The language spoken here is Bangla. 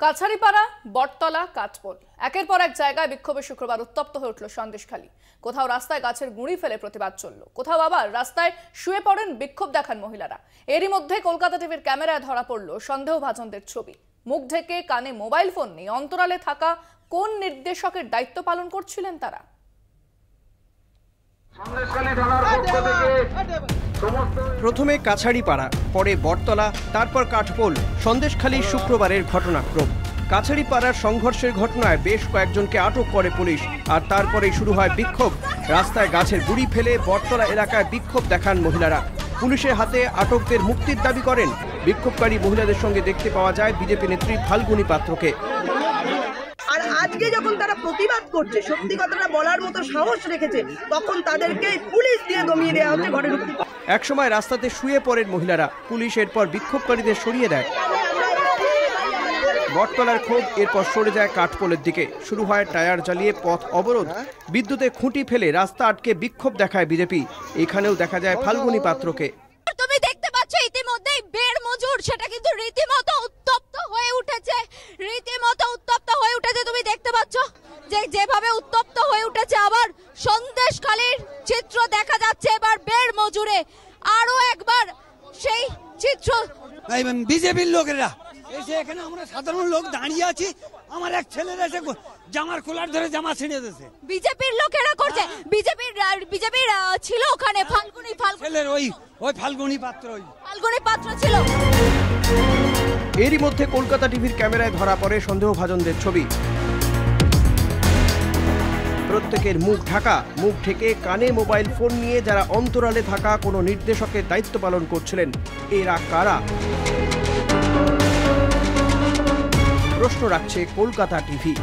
কাছারিপাড়া, বটতলা, কাঠপোল একের পর এক জায়গায় বিক্ষোভে শুক্রবার উত্তপ্ত হয়ে উঠল সন্দেশখালী। কোথাও রাস্তায় গাছের গুঁড়ি ফেলে প্রতিবাদ চলল, কোথাও আবার রাস্তায় শুয়ে পড়েন বিক্ষোভ দেখান মহিলারা। এরই মধ্যে কলকাতা টিভির ক্যামেরায় ধরা পড়ল সন্দেহভাজনদের ছবি। মুখ ঢেকে কানে মোবাইল ফোন নিয়ে অন্তরালে থাকা কোন নির্দেশকের দায়িত্ব পালন করছিলেন তারা? প্রথমে কাছারিপাড়া, পরে বটতলা, তারপর কাঠপোল। সন্দেশখালীর শুক্রবারের ঘটনাক্রম। কাছারিপাড়ার সংঘর্ষের ঘটনায় বেশ কয়েকজনকে আটক করে পুলিশ, আর তারপরেই শুরু হয় বিক্ষোভ। রাস্তায় গাছের গুঁড়ি ফেলে বটতলা এলাকায় বিক্ষোভ দেখান মহিলারা। পুলিশের হাতে আটকদের মুক্তির দাবি করেন। বিক্ষোভকারী মহিলাদের সঙ্গে দেখতে পাওয়া যায় বিজেপি নেত্রী ফাল্গুনী পাত্রকে। আর আজকে যখন তারা প্রতিবাদ করছে, সত্যি কথাটা বলার মতো সাহস রেখেছে, তখন তাদেরকে পুলিশ দিয়ে দমিয়ে দেওয়া হচ্ছে ঘরে ঢুকতে। একসময় রাস্তাতে শুয়ে পড়েন মহিলারা, পুলিশ এরপর বিক্ষোভকারীদের সরিয়ে দেয়। বটতলার ক্ষোভ এরপর সরে যায় কাঠপোলের দিকে। শুরু হয় টায়ার জ্বালিয়ে পথ অবরোধ, বিদ্যুতে খুঁটি ফেলে রাস্তা আটকে বিক্ষোভ দেখায় বিজেপি। এখানেও দেখা যায় ফাল্গুনী পাত্রকে। তুমি দেখতে পাচ্ছ ইতিমধ্যেই বেড় মজুর সেটা কিন্তু রীতিমতো উত্তপ্ত হয়ে উঠেছে, তুমি দেখতে পাচ্ছ যে যেভাবে উত্তপ্ত হয়ে উঠেছে। আবার সন্দেশখালীর চিত্র দেখা যাচ্ছে এবার বেড় মজুরে। আরো একবার সেই চিত্র। বিজেপির লোকেরা এসে এখানে আমরা সাধারণ লোক দাঁড়িয়ে আছি, আমার এক ছেলের এসে জামার কলার ধরে জামা ছিঁড়ে দিয়েছে। বিজেপির লোকেরা করছে, বিজেপির ছিল ওখানে ফাল্গুনী ছেলের ওই ফাল্গুনী পাত্র ছিল। এরই মধ্যে কলকাতা টিভির ক্যামেরায় ধরা পড়ে সন্দেহভাজনদের ছবি। প্রত্যেকের মুখ ঢাকা, মুখ ঢেকে কানে মোবাইল ফোন নিয়ে যারা অন্তরালে থাকা কোনো নির্দেশকের দায়িত্ব পালন করছিলেন। এরা কারা? প্রশ্ন রাখছে কলকাতা টিভি।